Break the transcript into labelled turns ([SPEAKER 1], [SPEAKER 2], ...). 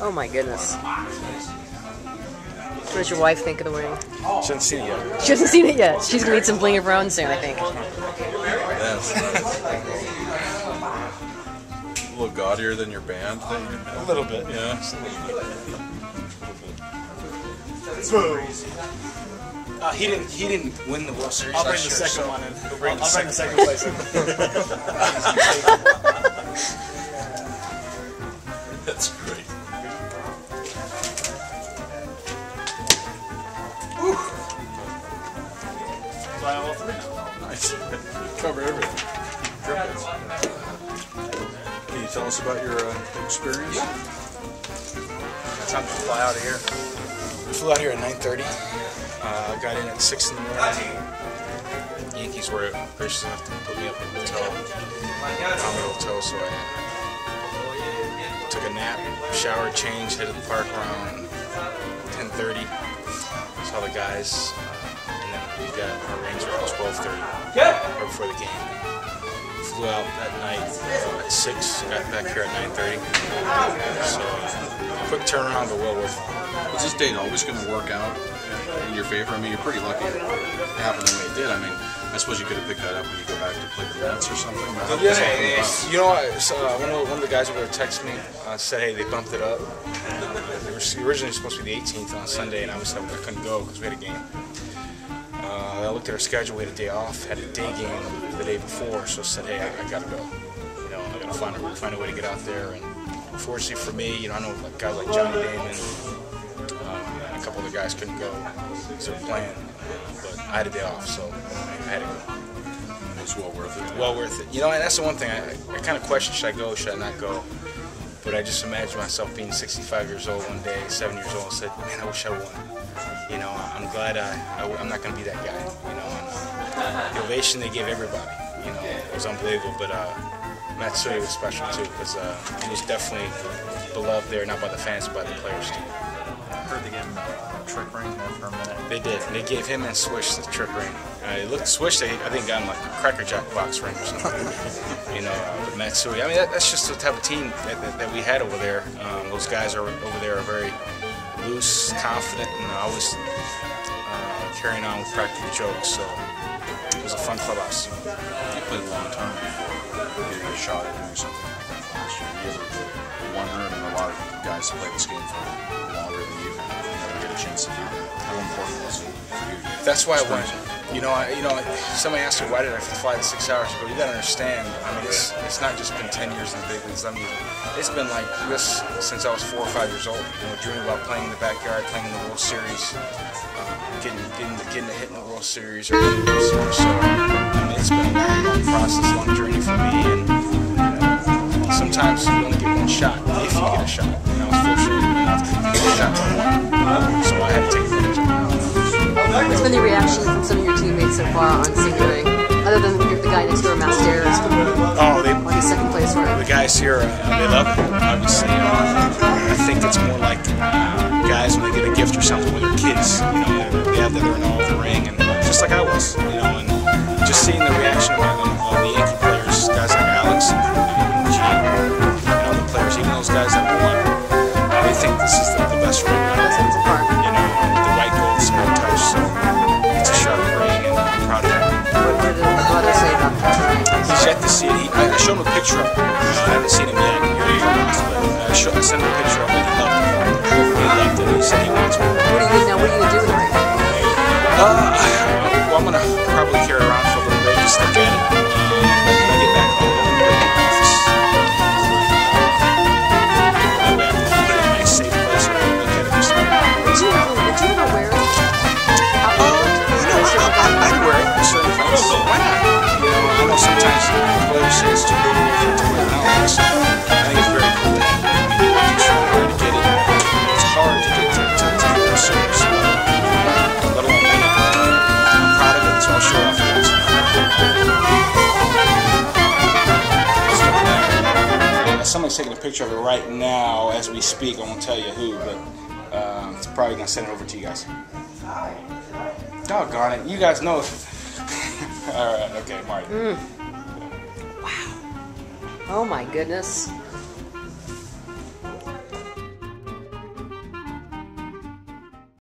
[SPEAKER 1] Oh my goodness. What does your wife think of the ring?
[SPEAKER 2] She hasn't seen it yet.
[SPEAKER 1] She hasn't seen it yet. She's gonna need some bling of her own soon, I think.
[SPEAKER 2] Yes. A little gaudier than your band thing?
[SPEAKER 3] A little bit.
[SPEAKER 2] Yeah. Just a little bit.
[SPEAKER 3] He didn't win the World Series.
[SPEAKER 4] I'll bring the second one in. I'll bring the second place in.
[SPEAKER 2] That's great.
[SPEAKER 4] Fly all three now.
[SPEAKER 2] Nice. Cover everything. Can you tell us about your experience?
[SPEAKER 3] Time to fly out of here. We flew out here at 9:30. Got in at 6 in the morning. Yankees were gracious enough to put me up in the hotel. Found the hotel, so I took a nap, showered, changed, headed to the park around 10:30. Saw the guys, and then we got our rings around 12:30, right before the game. Flew out that night at 6, got back here at 9:30. So quick turnaround, but well worth it.
[SPEAKER 2] Is this date always going to work out in your favor? I mean, you're pretty lucky it happened the way it did. I mean, I suppose you could have picked that up when you go back to play the Mets or something.
[SPEAKER 3] Yeah, you know, one of the guys over there texted me, said, hey, they bumped it up. They were originally supposed to be the 18th on Sunday, and I couldn't go because we had a game. I looked at our schedule, we had a day off, had a day game the day before, so I said, hey, I gotta go. You know, I gotta find a way to get out there. And unfortunately for me, you know, I know guys like Johnny Damon, and a couple other guys couldn't go because they were playing, but I had a day off, so I had to go.
[SPEAKER 2] It was well worth it.
[SPEAKER 3] Well worth it. You know, and that's the one thing, I kind of question, should I go, should I not go? But I just imagine myself being 65 years old one day, 7 years old, and said, man, I wish I won. You know, I'm glad I'm not going to be that guy. You know, and the ovation they gave everybody, you know, it was unbelievable. But Matsui was special too, because he was definitely beloved there, not by the fans, but by the players too.
[SPEAKER 4] I heard they gave him a trick ring there for a minute.
[SPEAKER 3] They did. They gave him and Swish the trick ring. It looked Swish. They I think got him like a Cracker Jack box ring or something. You know, but Matsui. I mean, that's just the type of team that we had over there. Those guys over there are very loose, confident, and always carrying on with practical jokes. So it was a fun clubhouse.
[SPEAKER 2] You played a long time. You get a shot at doing something like that last year. You ever wonder? I mean, a lot of guys play this game for longer than you never get a chance to do that. How important was it for you?
[SPEAKER 3] That's why I went. You know, somebody asked me why did I fly the 6 hours ago. You got to understand. I mean, it's not just been 10 years in the big leagues. I mean, it's been like this since I was 4 or 5 years old. You know, dreaming about playing in the backyard, playing in the World Series, getting a hit in the World Series or winning the World Series. So I mean, it's been a long process, long journey for me. And you know, sometimes you only get one shot if you get a shot. And I was fortunate enough to get a shot to win. So I had to take advantage of it.
[SPEAKER 1] What's been the reaction from some of your teammates so far on seeing the ring? Other than the guy next door, Matt Stairs, on his second place ring.
[SPEAKER 3] The guys here, they love it. Obviously, I think it's more like guys when they get a gift or something with their kids. You know, they have they're in all the ring, and just like I was. You know, and just seeing the reaction of the Yankee players, guys like Alex and Gene, and all the players, even those guys that won, they think this is the best ring. You know, the white gold small touch. So it's a sharp ring, and I'm proud of that.
[SPEAKER 1] What did the brother say about that?
[SPEAKER 3] He's yet to see it. I showed him a picture of it. I haven't seen him yet. I sent him a picture of it. He loved it. He loved it. He said he wants one.
[SPEAKER 1] What are you going to do with the ring?
[SPEAKER 3] Well, I'm going to probably carry it around for a little bit, just look at it. When I get back home, I'm going to put it in the office. That way I can put it in a nice, safe place where I can look at it just like that.
[SPEAKER 1] Would you ever wear it?
[SPEAKER 3] I'd wear it in certain places. Why not? You know, I know sometimes players say it's too big to wear it out. So I think it's very cool to have it. I mean, working so hard to get it. It's hard to get to the World Series. Let alone win it. I'm proud of it, so I'll show off the rest. Somebody's taking a picture of it right now as we speak. I won't tell you who, but it's probably going to send it over to you guys. Doggone it. You guys know. Alright, okay, Marty.
[SPEAKER 1] Oh my goodness.